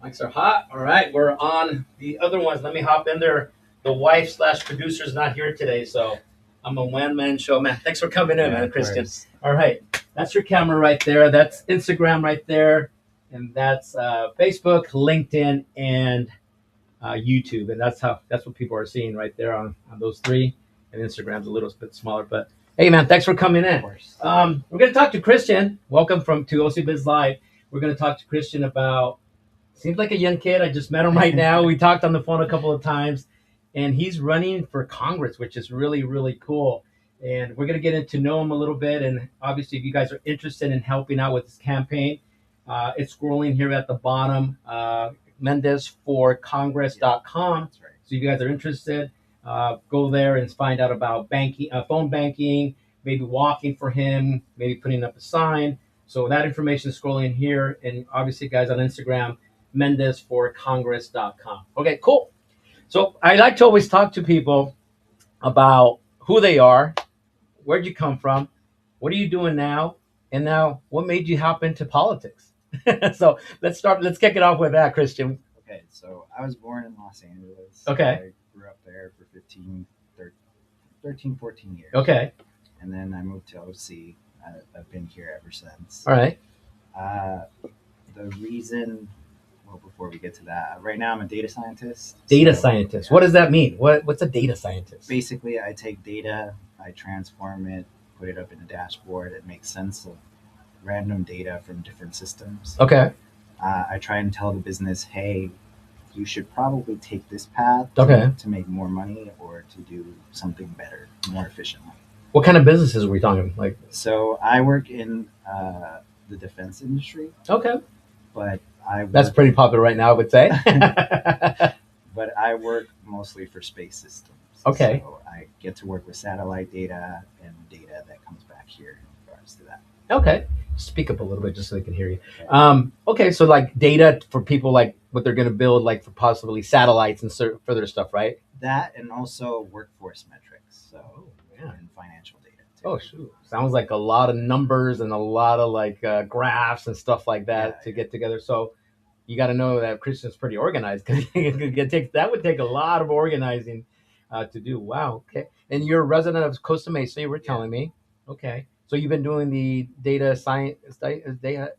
Mics are hot. All right, we're on the other ones. Let me hop in there. The wife slash producer is not here today, so I'm a one man show, man. Thanks for coming in, Yeah, man, of Christian. course. All right, that's your camera right there. That's Instagram right there, and that's Facebook, LinkedIn, and YouTube, and that's what people are seeing right there on those three. And Instagram's a little bit smaller, but hey, man, thanks for coming Of in. course. We're gonna talk to Christian. Welcome to OC Biz Live. We're gonna talk to Christian about. Seems like a young kid. I just met him right now. We talked on the phone a couple of times, and he's running for Congress, which is really, really cool. And we're going to get into know him a little bit. And obviously, if you guys are interested in helping out with this campaign, it's scrolling here at the bottom, mendezforcongress.com. That's right. So if you guys are interested, go there and find out about banking, phone banking, maybe walking for him, maybe putting up a sign. So that information is scrolling here. And obviously, guys on Instagram, mendezforcongress.com. Okay, cool. So I like to always talk to people about who they are, where'd you come from, what are you doing now, and now what made you hop into politics? So let's kick it off with that, Christian. Okay, so I was born in Los Angeles. Okay. I grew up there for 13, 14 years. Okay. And then I moved to OC. I've been here ever since. All right. The reason, well, before we get to that, right now I'm a data scientist. Data So, scientist. yeah, What does that mean? What's a data scientist? basically, I take data, I transform it, put it up in a dashboard, it makes sense of random data from different systems. Okay. I try and tell the business, hey, you should probably take this path Okay. to make more money or to do something better, more efficiently. What kind of businesses are we talking? Like, So I work in the defense industry, okay, but I work, that's pretty popular right now, I would say. but I work mostly for space systems. Okay. So I get to work with satellite data and data that comes back here in regards to that. Okay. Speak up a little bit just so they can hear you. Okay. Okay, so like data for people, like what they're going to build, like for possibly satellites and further stuff, right? That and also workforce metrics, so Yeah. and financial data too. Oh, shoot. Sounds like a lot of numbers and a lot of like graphs and stuff like that Yeah, to get together. So you got to know that Christian's pretty organized because that would take a lot of organizing to do. Wow. Okay. And you're a resident of Costa Mesa, you were Yeah. telling me. Okay. So you've been doing the data science, is that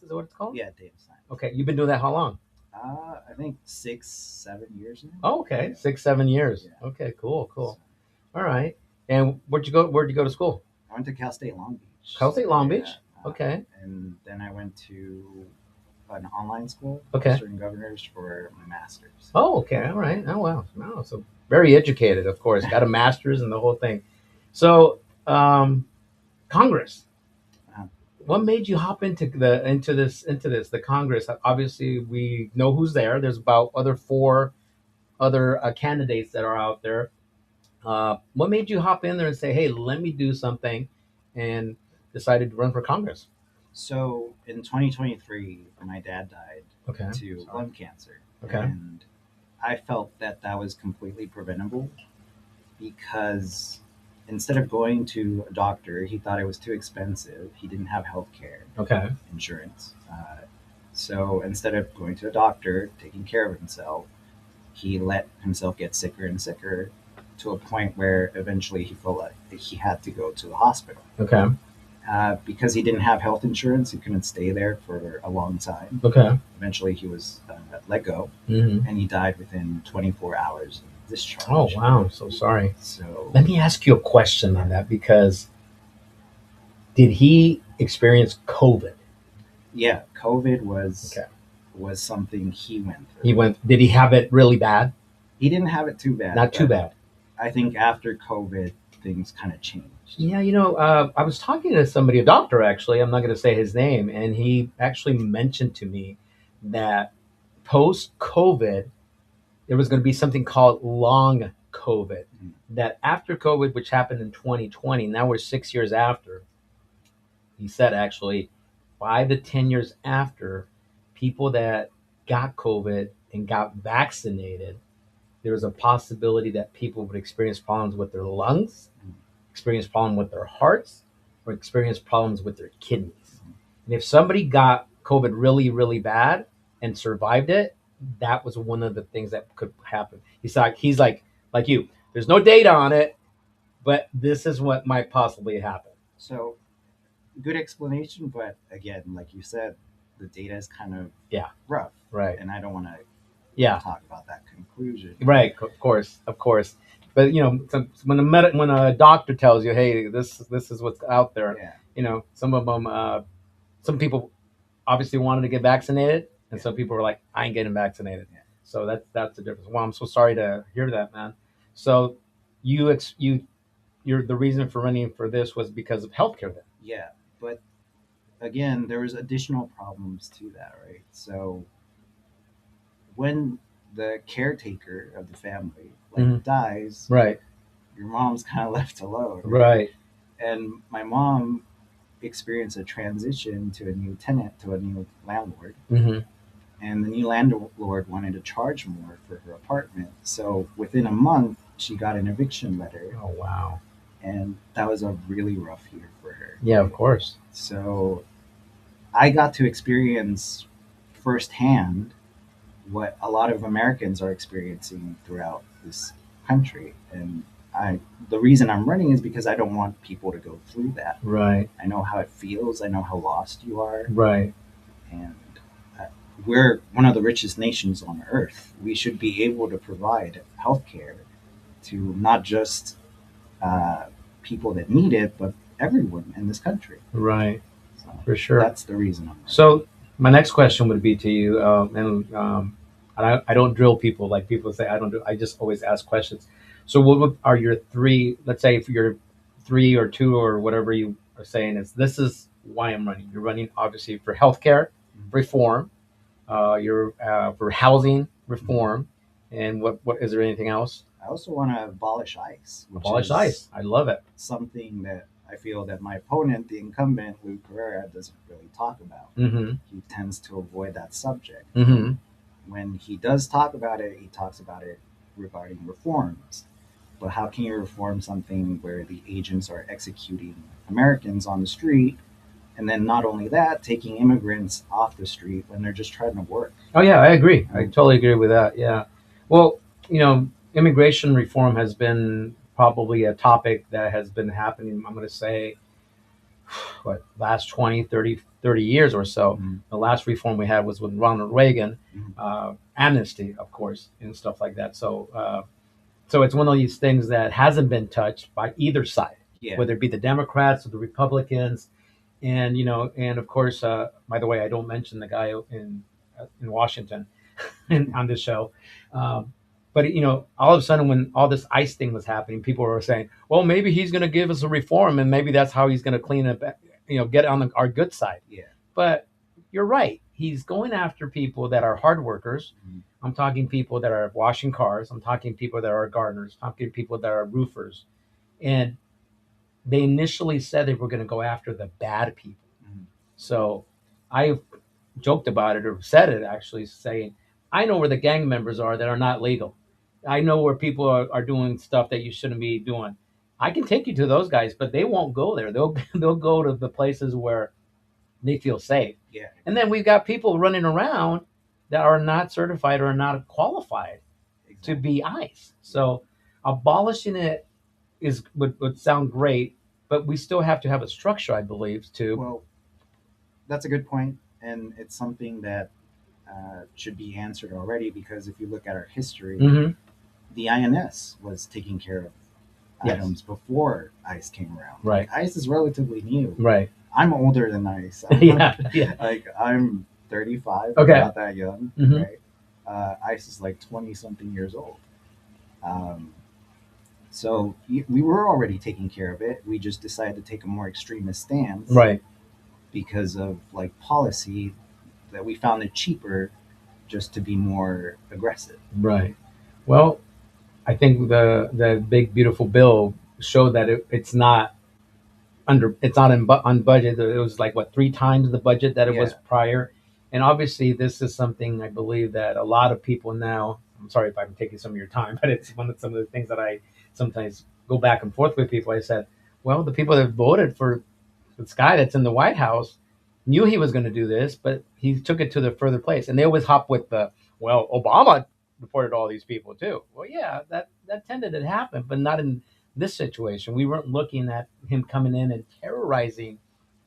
what it's called? Yeah, data science. Okay. You've been doing that how long? I think 6, 7 years now. Oh, okay. 6, 7 years. Yeah. Okay. Cool. So, All right. And where'd you go to school? I went to Cal State Long Beach. Cal State Long Beach? Yeah, Okay. and then I went to an online school, Okay. Western Governors, for my master's. Oh, okay. All right. Oh, wow. Wow. So very educated, of course. Got a master's and the whole thing. So, Congress. Uh, What made you hop into this the Congress? Obviously, we know who's there. There's about four other candidates that are out there. What made you hop in there and say, "Hey, let me do something," and decided to run for Congress? So in 2023, my dad died Okay. to lung cancer. Okay. And I felt that that was completely preventable because instead of going to a doctor, he thought it was too expensive. He didn't have health care Okay. insurance. So instead of going to a doctor, taking care of himself, he let himself get sicker and sicker to a point where eventually he felt like he had to go to the hospital. Okay. Because he didn't have health insurance, he couldn't stay there for a long time. Okay. Eventually, he was let go, hmm and he died within 24 hours of discharge. Oh, wow. I'm so sorry. So, Let me ask you a question on that because did he experience COVID? yeah, COVID was Okay. was something he went through. He went. Did he have it really bad? He didn't have it too bad. Not too but bad. I think after COVID, things kind of changed. Yeah, I was talking to somebody, a doctor actually. I'm not going to say his name, and he actually mentioned to me that post COVID, there was going to be something called long COVID. Mhm. That after COVID, which happened in 2020, now we're 6 years after. He said actually 5 to 10 years after, people that got COVID and got vaccinated, there was a possibility that people would experience problems with their lungs, experience problems with their hearts, or experience problems with their kidneys. And if somebody got COVID really, really bad, and survived it, that was one of the things that could happen. Like you. There's no data on it, but this is what might possibly happen. So good explanation, but again, like you said, the data is kind of Yeah. rough, Right. and I don't want to Yeah. talk about that conclusion. Right. Of course. Of course. But when a doctor tells you, "Hey, this is what's out there," Yeah, some of them, some people obviously wanted to get vaccinated, and Yeah. some people were like, "I ain't getting vaccinated." Yeah. So that's the difference. Well, I'm so sorry to hear that, man. So you're the reason for running for this was because of healthcare, then. yeah, but again, there was additional problems to that, right? So when the caretaker of the family dies, Right. your mom's kind of left alone, Right. And my mom experienced a transition to a new tenant, to a new landlord, Mm-hmm. and the new landlord wanted to charge more for her apartment. So within a month, she got an eviction letter, Oh wow. and that was a really rough year for her. Yeah, of course. So I got to experience firsthand what a lot of Americans are experiencing throughout this country. And the reason I'm running is because I don't want people to go through that. Right. I know how it feels. I know how lost you are. Right. And uh, we're one of the richest nations on earth. We should be able to provide healthcare to not just people that need it, but everyone in this country. Right. So For sure. that's the reason I'm running. So my next question would be to you, and I don't drill people like people say. I don't do. I just always ask questions. So are your three? Let's say if you're three or two or whatever you are saying is this is why I'm running. You're running obviously for healthcare reform. You're for housing reform, and what is there anything else? I also want to abolish ICE, which Abolish is ICE. I love it. something that I feel that my opponent, the incumbent Lou Carrera, doesn't really talk about. Mm-hmm. He tends to avoid that subject. Mm-hmm. When he does talk about it, he talks about it regarding reforms. But how can you reform something where the agents are executing Americans on the street, and then not only that, taking immigrants off the street when they're just trying to work? Oh yeah, I agree. I totally agree with that. Yeah. Well, immigration reform has been probably a topic that has been happening, I'm going to say, last 20, 30 years or so. Mhm. The last reform we had was with Ronald Reagan, Mhm. amnesty, of course, and stuff like that. So it's one of these things that hasn't been touched by either side, Yeah. whether it be the Democrats or the Republicans. And of course, by the way, I don't mention the guy in Washington on this show. But all of a sudden, when all this ICE thing was happening, people were saying, "Well, maybe he's going to give us a reform, and maybe that's how he's going to clean up, get on our good side." Yeah. But you're right; he's going after people that are hard workers. Mhm. I'm talking people that are washing cars. I'm talking people that are gardeners. I'm talking people that are roofers, and they initially said they were going to go after the bad people. Mhm. So I joked about it or said it actually, saying, I know where the gang members are that are not legal. I know where people are doing stuff that you shouldn't be doing. I can take you to those guys, but they won't go there. They'll go to the places where they feel safe. Yeah. And then we've got people running around that are not certified or not qualified to Exactly. be ICE. So abolishing it would sound great, but we still have to have a structure, I believe, to. Well, that's a good point, and it's something that should be answered already, because if you look at our history, Mhm. the INS was taking care of Yes. items before ICE came around. Right. Like, ICE is relatively new. Right. I'm older than ICE. Yeah. Like, I'm 35. Okay. I'm not that young. Mhm. Right. ICE is like 20 something years old. So we were already taking care of it. We just decided to take a more extremist stance. Right. Because of like policy, that we found it cheaper just to be more aggressive. Right. Well, I think the big beautiful bill showed that it's not on budget. It was like what, three times the budget that it was Yeah. prior, and obviously this is something I believe that a lot of people now. I'm sorry if I'm taking some of your time, but it's some of the things that I sometimes go back and forth with people. I said, well, the people that voted for this guy that's in the White House, knew he was going to do this, but he took it to the further place. And they always hop with the, well, Obama deported all these people too. Well, yeah, that tended to happen, but not in this situation. We weren't looking at him coming in and terrorizing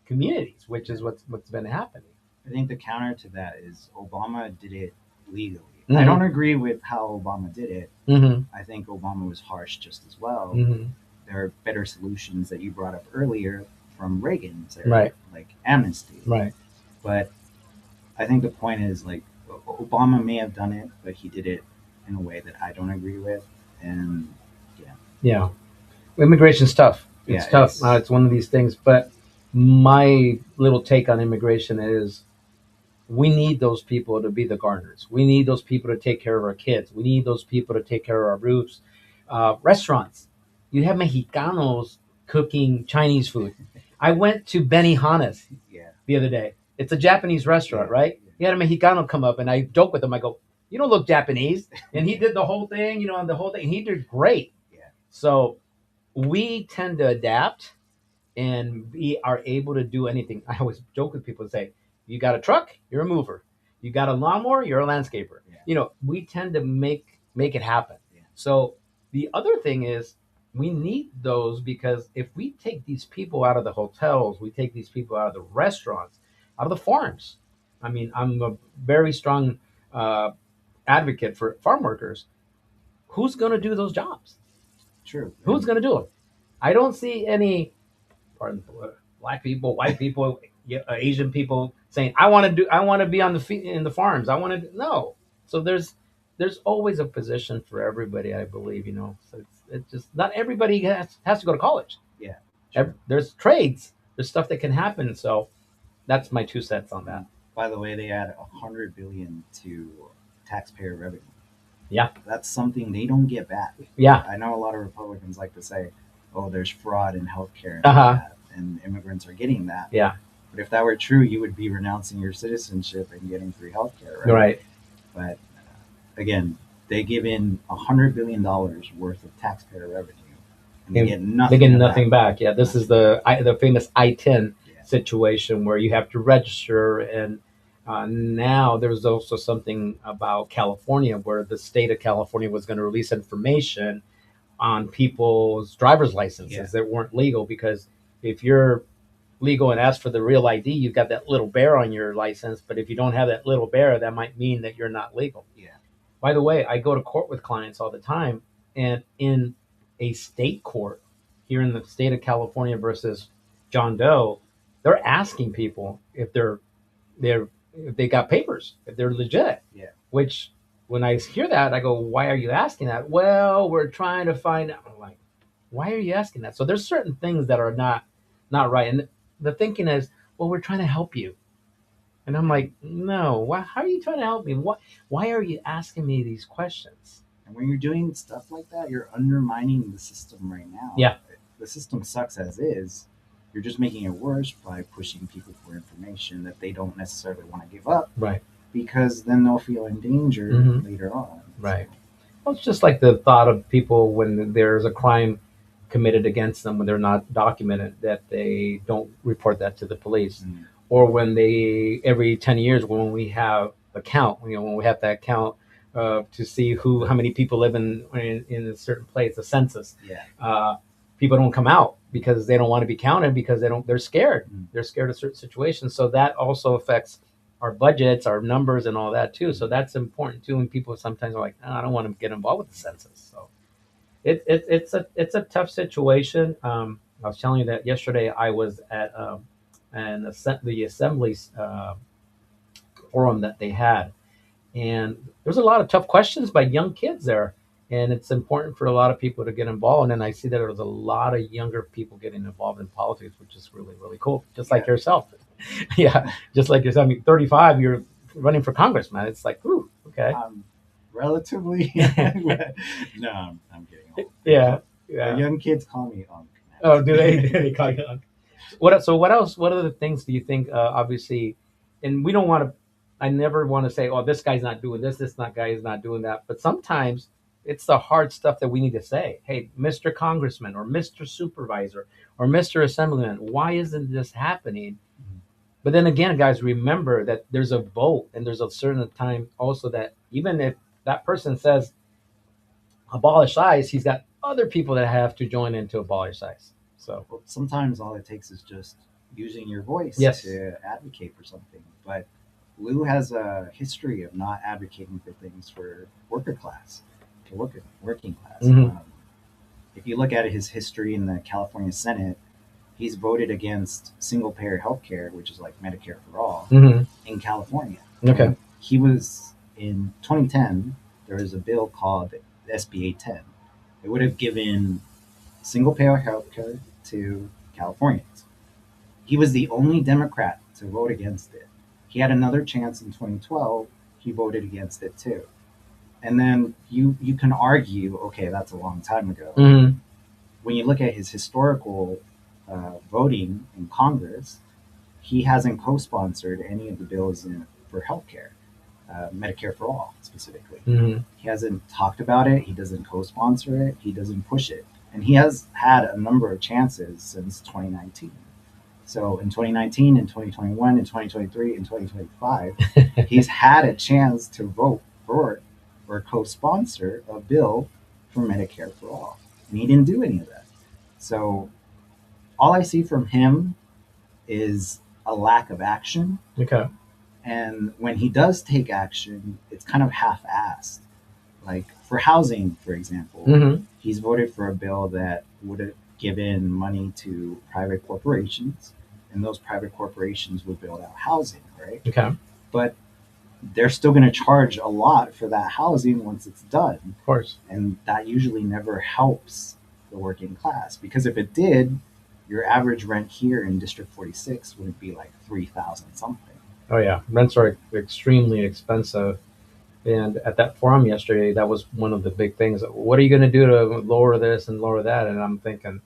communities, which is what's been happening. I think the counter to that is Obama did it legally. I Mhm. don't agree with how Obama did it. Mm-hmm. I think Obama was harsh just as well. Mm-hmm. There are better solutions that you brought up earlier from Reagan's era, Right. like amnesty. Right. But I think the point is like Obama may have done it, but he did it in a way that I don't agree with, and Yeah. Immigration's tough. It's Yeah, tough. it's- It's one of these things. But my little take on immigration is we need those people to be the gardeners. We need those people to take care of our kids. We need those people to take care of our roofs. Restaurants. You have Mexicanos cooking Chinese food. I went to Benihana's yeah, the other day. It's a Japanese restaurant, Yeah. right? He had a Mexicano come up, and I joke with him. I go, "You don't look Japanese," and he did the whole thing, and the whole thing. And he did great. Yeah. So we tend to adapt, and we are able to do anything. I always joke with people and say, "You got a truck, you're a mover. You got a lawnmower, you're a landscaper." Yeah. We tend to make it happen. Yeah. So the other thing is we need those because if we take these people out of the hotels, we take these people out of the restaurants, out of the farms. I mean, I'm a very strong uh, advocate for farm workers. Who's going to do those jobs? True. Who's going to do it? I don't see any, pardon, black people, white people, Asian people saying, I want to be on in the farms. I want to no. So there's always a position for everybody, I believe. So it's just not everybody has to go to college. Yeah. There's trades. There's stuff that can happen. So that's my 2 cents on that. By the way, they add $100 billion to taxpayer revenue. Yeah. That's something they don't get back. Yeah. I know a lot of Republicans like to say, "Oh, there's fraud in healthcare, and immigrants are getting that." Yeah. But if that were true, you would be renouncing your citizenship and getting free healthcare, right? Right. But again, they give in $100 billion worth of taxpayer revenue, and they get nothing. They get nothing back. Yeah, this is the famous I-10 situation where you have to register, and now there's also something about California where the state of California was going to release information on people's driver's licenses that weren't legal, because if you're legal and ask for the real ID, you've got that little bear on your license, but if you don't have that little bear, that might mean that you're not legal. Yeah. By the way, I go to court with clients all the time, and in a state court here in the state of California versus John Doe, they're asking people if if they got papers, if they're legit. Yeah. Which when I hear that, I go, why are you asking that? Well, we're trying to find out. I'm like, why are you asking that? So there's certain things that are not right. And the thinking is, well, we're trying to help you. And I'm like, no, how are you trying to help me? Why are you asking me these questions? And when you're doing stuff like that, you're undermining the system right now. Yeah. The system sucks as is. You're just making it worse by pushing people for information that they don't necessarily want to give up. Right. Because then they'll feel in danger later on. Right. Well, it's just like the thought of people when there's a crime committed against them when they're not documented, that they don't report that to the police. Mm. Or when they, every 10 years, when we have a count, when we have that count to see how many people live in a certain place, a census. Yeah. People don't come out because they don't want to be counted because they're scared. Mm. They're scared of certain situations. So that also affects our budgets, our numbers, and all that too. So that's important too. And people sometimes are like, I don't want to get involved with the census. So it's a tough situation. I was telling you that yesterday I was at the Assembly's forum that they had, and there's a lot of tough questions by young kids there, and it's important for a lot of people to get involved. And I see that there's a lot of younger people getting involved in politics, which is really, really cool. Just like yourself. Yeah, just like yourself. I mean, 35, you're running for Congress, man. It's like, ooh, okay. Relatively. No, I'm kidding. Yeah. The young kids call me Unc. Oh, do they? They call you Unc. What else? What other things do you think? Obviously, and we don't want to. I never want to say, "Oh, this guy's not doing this. This guy is not doing that." But sometimes it's the hard stuff that we need to say. Hey, Mr. Congressman, or Mr. Supervisor, or Mr. Assemblyman, why isn't this happening? But then again, guys, remember that there's a vote and there's a certain time also that even if that person says abolish ICE, he's got other people that have to join in to abolish ICE. So Well, sometimes all it takes is just using your voice yes. to advocate for something. But Lou has a history of not advocating for things for worker class, for working class. Mhm. If you look at his history in the California Senate, he's voted against single payer health care, which is like Medicare for all, Hmm. in California. Okay. And he was in 2010, there was a bill called SB 810. It would have given single payer health care to Californians. He was the only Democrat to vote against it. He had another chance in 2012. He voted against it too. And then you can argue, okay, that's a long time ago. Hmm. When you look at his historical voting in Congress, he hasn't co-sponsored any of the bills for healthcare, Medicare for all specifically. Hmm. He hasn't talked about it. He doesn't co-sponsor it. He doesn't push it, and he has had a number of chances since 2019. So in 2019, in 2021, in 2023, in 2025, he's had a chance to vote for or co-sponsor a bill for Medicare for all, and he didn't do any of that. So all I see from him is a lack of action. Okay. And when he does take action, it's kind of half-assed. Like for housing, for example, Hmm. he's voted for a bill that would have given money to private corporations, and those private corporations would build out housing, right? Okay. But they're still going to charge a lot for that housing once it's done, Of course. and that usually never helps the working class, because if it did, your average rent here in District 46 would be like 3,000 something. Oh yeah, rents are extremely expensive. And at that forum yesterday, that was one of the big things. What are you going to do to lower this and lower that? And I'm thinking,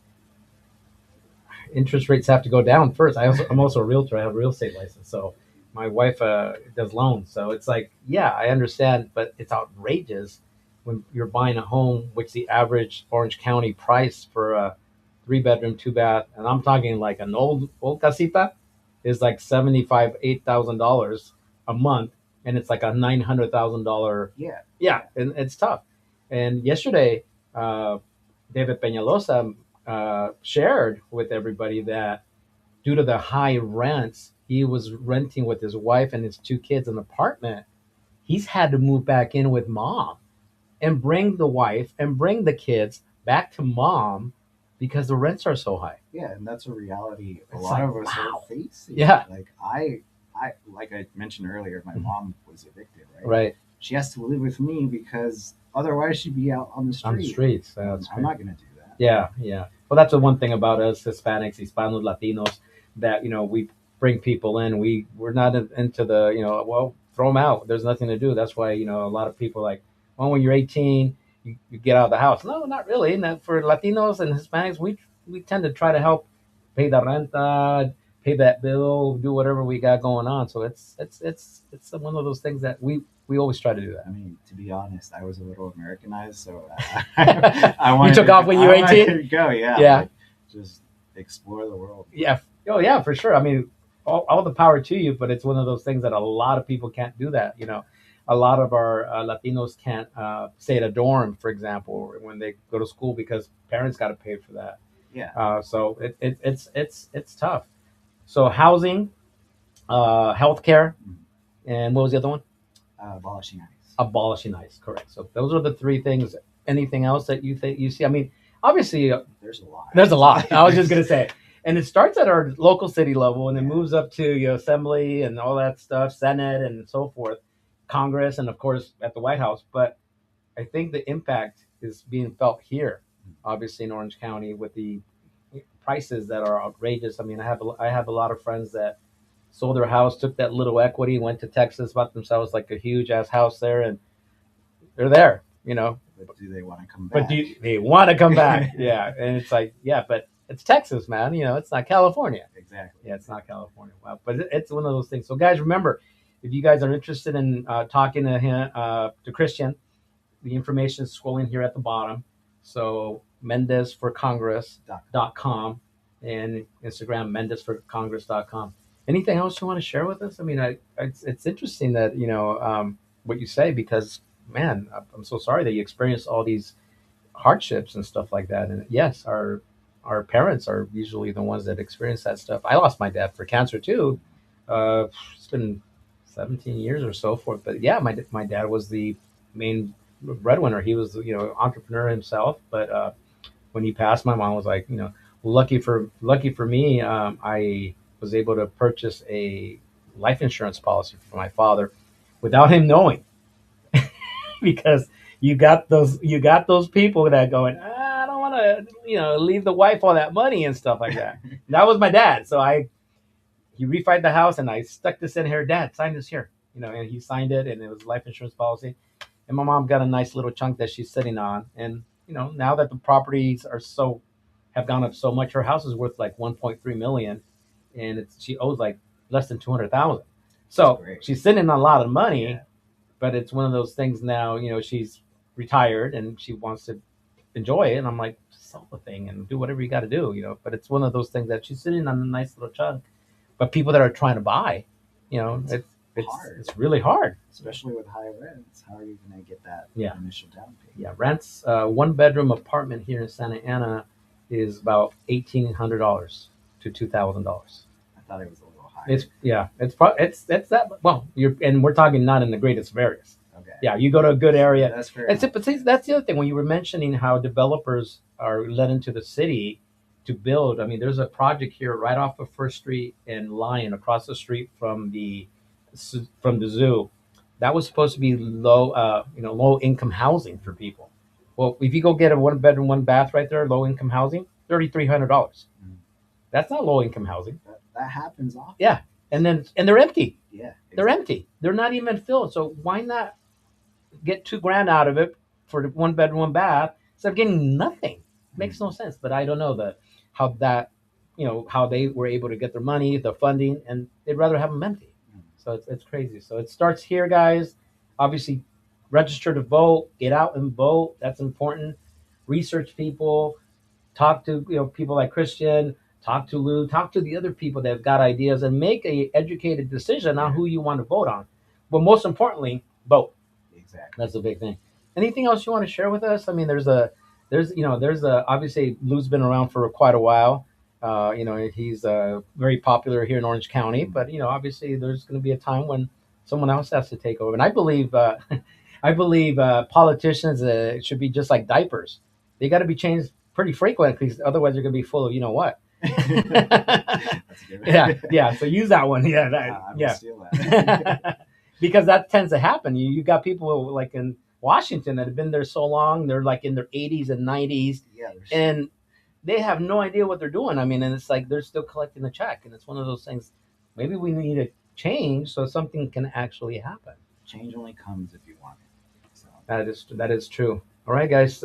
interest rates have to go down first. I'm also a realtor. I have a real estate license, so my wife does loans. So it's like, yeah, I understand, but it's outrageous when you're buying a home, which the average Orange County price for a 3 bedroom, 2 bath, and I'm talking like an old casita, is like $75,000, $8,000 a month, and it's like a $900,000. Yeah. Yeah, and it's tough. And yesterday, David Peñalosa shared with everybody that due to the high rents, he was renting with his wife and his 2 kids an apartment. He's had to move back in with mom and bring the wife and bring the kids back to mom because the rents are so high. Yeah, and that's a reality a It's lot like, of us wow. are facing. Yeah. Like I like I mentioned earlier, my mom was evicted, right? Right. She has to live with me because otherwise she'd be out on the street. On the streets. That's I'm not gonna do that. Yeah, yeah. Well, that's the one thing about us Hispanics, Hispanos, Latinos, that we bring people in. We're not into the well, throw them out. There's nothing to do. That's why a lot of people like, well, when you're 18, you get out of the house. No, not really. And for Latinos and Hispanics, we tend to try to help pay the renta, pay that bill, do whatever we got going on. So it's one of those things that we always try to do I that. mean, to be honest, I was a little Americanized, so You wanted took off when you were I wanted 18? to go, yeah. Yeah. Like, just explore the world. Yeah. Oh, yeah, for sure. I mean, all the power to you, but it's one of those things that a lot of people can't do that. A lot of our Latinos can't stay at a dorm, for example, when they go to school because parents got to pay for that. Yeah. So it's tough. So housing, healthcare, and what was the other one? Abolishing ICE. Abolishing ICE. Correct. So those are the three things. Anything else that you think you see? I mean, obviously, There's a lot. there's a lot. I was just gonna say, and it starts at our local city level, and it moves up to assembly and all that stuff, Senate and so forth, Congress, and of course at the White House. But I think the impact is being felt here, obviously in Orange County with the prices that are outrageous. I mean, I have a lot of friends that sold their house, took that little equity, went to Texas, bought themselves like a huge ass house there, and they're there. But do they want to come back? But do they want to come back? Yeah, and it's like, yeah, but it's Texas, man. It's not California. Exactly. Yeah, it's not California. Wow, but it's one of those things. So, guys, remember, if you guys are interested in talking to him, to Christian, the information is scrolling here at the bottom. So, MendezForCongress.com and Instagram MendezForCongress.com. Anything else you want to share with us? I mean, it's interesting that what you say, because man, I'm so sorry that you experienced all these hardships and stuff like that. And yes, our parents are usually the ones that experience that stuff. I lost my dad for cancer too. It's been 17 years or so for, but yeah, my dad was the main breadwinner. He was entrepreneur himself, but when he passed, my mom was like, lucky for me, I was able to purchase a life insurance policy for my father without him knowing, because you got those people that going, I don't want to leave the wife all that money and stuff like that. That was my dad, so he refied the house and I stuck this in here. Dad, sign this here, and he signed it, and it was a life insurance policy. And my mom got a nice little chunk that she's sitting on. And now that the properties have gone up so much, her house is worth like 1.3 million, and she owes like less than 200,000. That's So great. she's sitting on a lot of money, Yeah. but it's one of those things now. She's retired and she wants to enjoy it, and I'm like, sell the thing and do whatever you got to do. But it's one of those things that she's sitting on a nice little chunk. But people that are trying to buy, It's it's hard, it's really hard. especially with high rents. How are you going to get that Yeah. initial down payment? Yeah, rents, one bedroom apartment here in Santa Ana is about $1,800 to $2,000. I thought it was a little higher. It's that, well, we're talking not in the greatest of areas. Okay. Yeah, you go to a good area. That's fair. It's enough. but see, that's the other thing when you were mentioning how developers are led into the city to build. I mean, there's a project here right off of First Street in Lyon, across the street from the zoo. That was supposed to be low income housing for people. Well, if you go get a one bedroom, one bath right there, low income housing, $3,300. Mhm. That's not low income housing. That happens often. Yeah, and they're empty. Yeah. They're empty. They're not even filled. So why not get 2 grand out of it for the one bedroom, one bath instead of getting nothing? Makes no sense. But I don't know how that how they were able to get their money, the funding, and they'd rather have them empty. So it's crazy. So it starts here, guys. Obviously, register to vote, get out and vote. That's important. Research people, talk to people like Christian, talk to Lou, talk to the other people that have got ideas, and make a educated decision on who you want to vote on. But most importantly, vote. Exactly. That's the big thing. Anything else you want to share with us? I mean, there's obviously Lou's been around for quite a while. He's very popular here in Orange County, but obviously there's going to be a time when someone else has to take over. And I believe, politicians should be just like diapers. They got to be changed pretty frequent, because otherwise they're going to be full of what. That's a good. Yeah. So use that one. Yeah, I will steal that. because that tends to happen. You got people like in Washington that have been there so long; they're like in their 80s and 90s, Yeah. and they have no idea what they're doing. I mean, and it's like they're still collecting the check, and it's one of those things. Maybe we need to change so something can actually happen. Change only comes if you want it. So. That is true. All right, guys.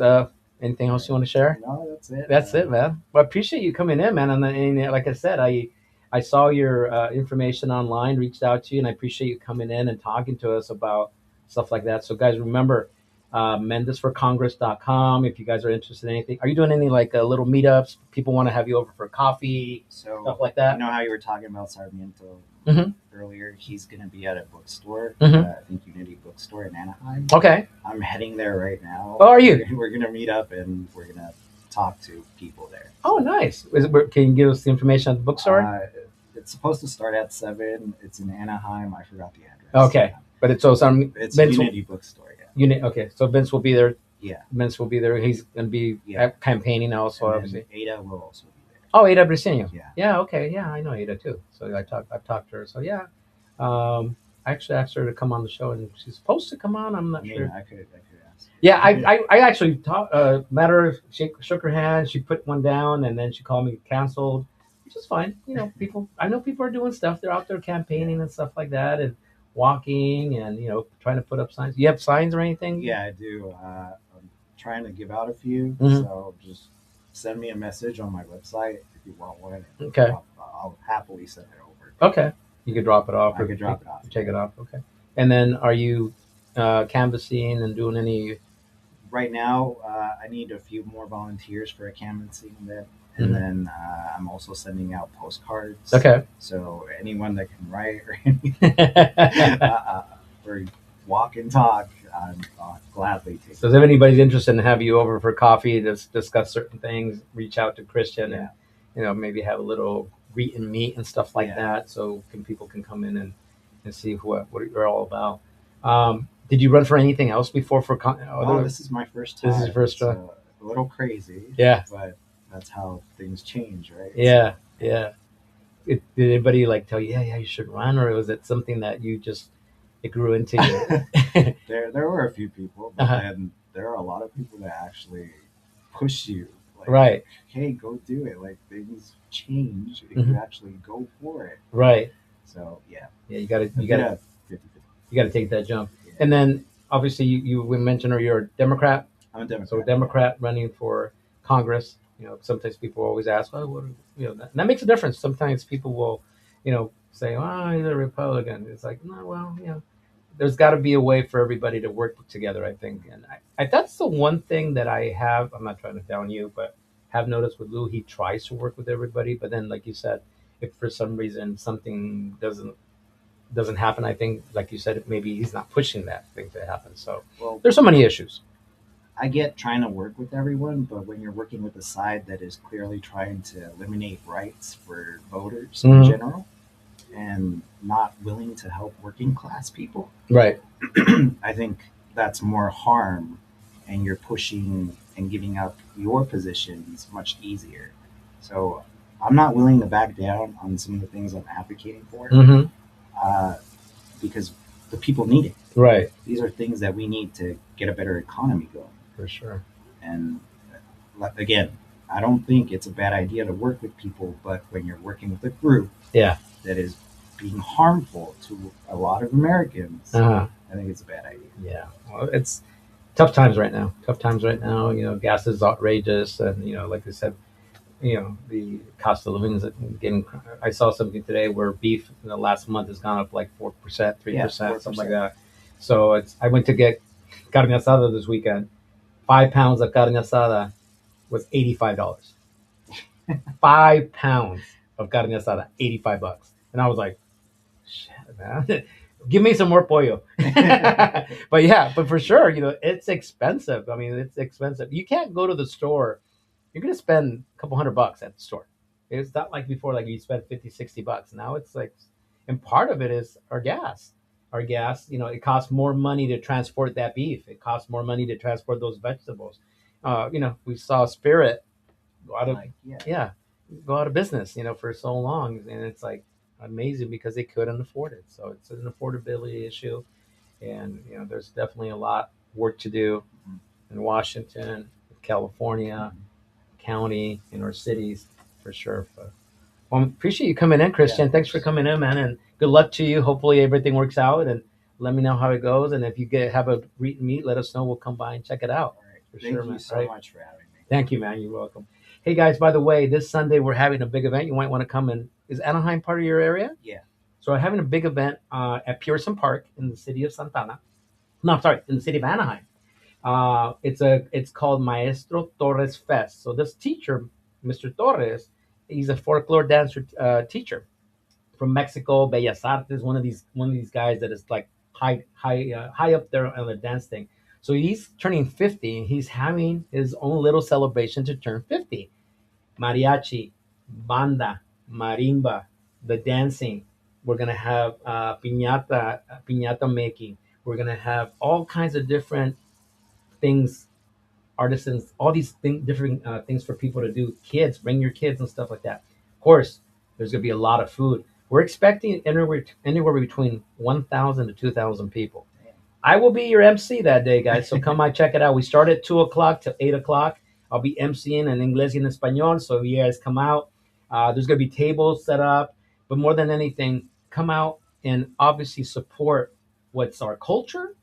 Anything else you want to share? No, that's it. That's it, man. Well, I appreciate you coming in, man. And like I said, I saw your information online, reached out to you, and I appreciate you coming in and talking to us about stuff like that. So, guys, remember, mendesforcongress.com if you guys are interested in anything. Are you doing any like little meetups? People want to have you over for coffee, So stuff like that? you know how you were talking about Sarmiento Mhm. earlier? He's going to be at a bookstore. Mhm. I think Unity Bookstore in Anaheim. Okay. I'm heading there right now. Oh, are you? We're going to meet up and we're going to talk to people there. Oh, nice. Can you give us the information at the bookstore? It's supposed to start at 7. It's in Anaheim. I forgot the address. Okay. But it's It's Vince Unity Bookstore. Yeah. Okay, so Vince will be there. Yeah. Vince will be there. He's going to be Yeah. campaigning also, And obviously. then Ada will also be there. Oh, Ada Briseño. Yeah. Yeah. Okay. Yeah, I know Ada too. So I've talked to her. So yeah, I actually asked her to come on the show, and she's supposed to come on. I'm not I mean, sure. I could ask. Yeah, I actually met her. Shook her hand. She put one down, and then she called me canceled, which is fine. I know people are doing stuff. They're out there campaigning and stuff like that, and walking, and trying to put up signs. You have signs or anything? Yeah, I do. I'm trying to give out a few, Mhm. so just send me a message on my website if you want one. and Okay. I'll happily send it over. Okay. You could drop it off. I could drop it off. Take it off. Okay. And then, are you canvassing and doing any? Right now, I need a few more volunteers for a canvassing event. And Mhm. then I'm also sending out postcards. Okay. So anyone that can write or anything, or walk and talk, I'll gladly take. So if anybody's interested in have you over for coffee to discuss certain things, reach out to Christian and maybe have a little greet and meet and stuff like Yeah. that, so people can come in and see what you're all about. Did you run for anything else before for? Oh, this is my first time. This is your first time. So a little crazy. Yeah. But that's how things change, right? Yeah, yeah. Did anybody like tell you, yeah, you should run, or was it something that you just it grew into you? There were a few people, but Uh-huh. then there are a lot of people that actually push you. Like, Right. hey, go do it. Like things change if Mhm. you actually go for it. Right. So yeah, Yeah, you got to yeah, 50-50. you got to take that jump. Yeah. And then obviously you mentioned or you're a Democrat, I'm a Democrat. so a Democrat running for Congress. Sometimes people always ask, well, that makes a difference. Sometimes people will, say, oh, he's a Republican. It's like, no, well, there's got to be a way for everybody to work together, I think. And that's the one thing that I have. I'm not trying to down you, but have noticed with Lou, he tries to work with everybody. But then, like you said, if for some reason something doesn't happen, I think, like you said, maybe he's not pushing that thing to happen. So Well, there's so many issues. I get trying to work with everyone, but when you're working with a side that is clearly trying to eliminate rights for voters in Mhm. general and not willing to help working class people, Right. I think that's more harm, and you're pushing and giving up your positions much easier. So I'm not willing to back down on some of the things I'm advocating for, Mm-hmm. uh, because the people need it. Right. These are things that we need to get a better economy going. For sure. And again, I don't think it's a bad idea to work with people, but when you're working with a group Yeah. that is being harmful to a lot of Americans, Uh-huh. I think it's a bad idea. Yeah. Well, it's tough times right now. Tough times right now. Gas is outrageous, and like I said, the cost of living is getting. I saw something today where beef in the last month has gone up like 4%, 3%, 4%. something like that. So I went to get carne asada this weekend. 5 pounds of carne asada was $85. 5 pounds of carne asada, $85, and I was like, shit, man. Give me some more pollo. but for sure, it's expensive. I mean, it's expensive. You can't go to the store. You're going to spend a couple $100 at the store. It's not like before, like you spend 50, $60. Now it's like, and part of it is our gas. Our gas, it costs more money to transport that beef. It costs more money to transport those vegetables. We saw Spirit go out of, yeah, go out of business, for so long. And it's like amazing because they couldn't afford it. So it's an affordability issue. And, there's definitely a lot work to do in Washington, California, county, in our cities for sure. But, well, appreciate you coming in, Christian. Yeah, thanks for coming in, man. And good luck to you. Hopefully everything works out, and let me know how it goes. And if you have a meet, let us know. We'll come by and check it out. All right. For Thank sure, you man. so Right? much for having me. Thank you, man. You're welcome. Hey guys, by the way, this Sunday we're having a big event. You might want to come in. Is Anaheim part of your area? Yeah. So we're having a big event at Pearson Park in the city of Santana. No, I'm sorry, in the city of Anaheim. It's called Maestro Torres Fest. So this teacher, Mr. Torres, he's a folklore dancer teacher from Mexico, Bellas Artes. One of these guys that is like high up there on the dance thing. So he's turning 50. He's having his own little celebration to turn 50. Mariachi, banda, marimba, the dancing. We're gonna have piñata making. We're gonna have all kinds of different things, artisans, all these different things for people to do. Kids, bring your kids and stuff like that. Of course, there's going to be a lot of food. We're expecting anywhere between 1,000 to 2,000 people. I will be your MC that day, guys. So come by, check it out. We start at 2 o'clock to 8 o'clock. I'll be MCing in English and Espanol. So you guys come out. There's going to be tables set up. But more than anything, come out and obviously support what's our culture,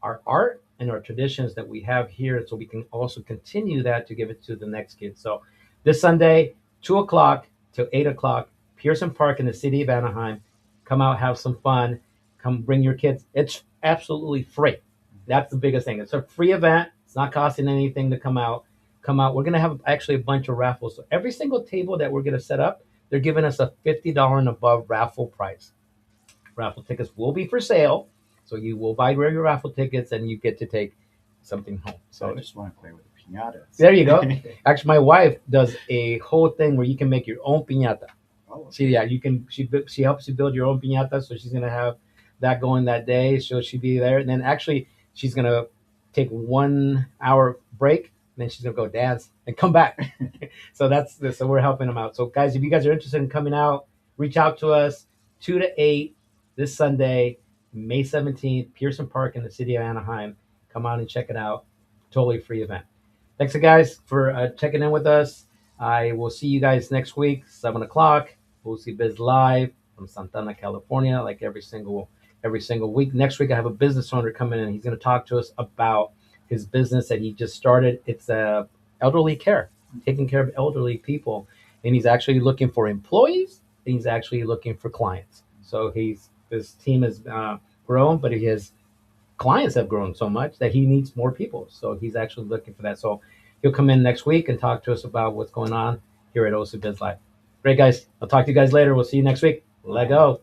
our art, and our traditions that we have here, so we can also continue that to give it to the next kid. So this Sunday, 2 o'clock to 8 o'clock, Pearson Park in the city of Anaheim. Come out, have some fun. Come bring your kids. It's absolutely free. That's the biggest thing. It's a free event. It's not costing anything to come out. come out. We're gonna have actually a bunch of raffles. So every single table that we're gonna set up, they're giving us a $50 and above raffle price. Raffle tickets will be for sale, so you will buy your raffle tickets and you get to take something home. So I So just want to play with the pinatas. there you go. Actually, my wife does a whole thing where you can make your own piñata. Oh, You can. She helps you build your own piñata, so she's gonna have that going that day. She'll be there, and then actually she's gonna take 1 hour break, and then she's gonna go dance and come back. So we're helping them out. So guys, if you guys are interested in coming out, reach out to us 2 to 8 this Sunday, May 17th, Pearson Park in the city of Anaheim. Come on and check it out. Totally free event. Thanks, guys, for checking in with us. I will see you guys next week, 7 o'clock. OC Biz Live from Santana, California, like every single week. Next week, I have a business owner coming in. He's going to talk to us about his business that he just started. It's elderly care, taking care of elderly people, and he's actually looking for employees. And he's actually looking for clients. So his team has grown, but his clients have grown so much that he needs more people. So he's actually looking for that. So he'll come in next week and talk to us about what's going on here at OC Biz Live. Great, guys. I'll talk to you guys later. We'll see you next week. Let go.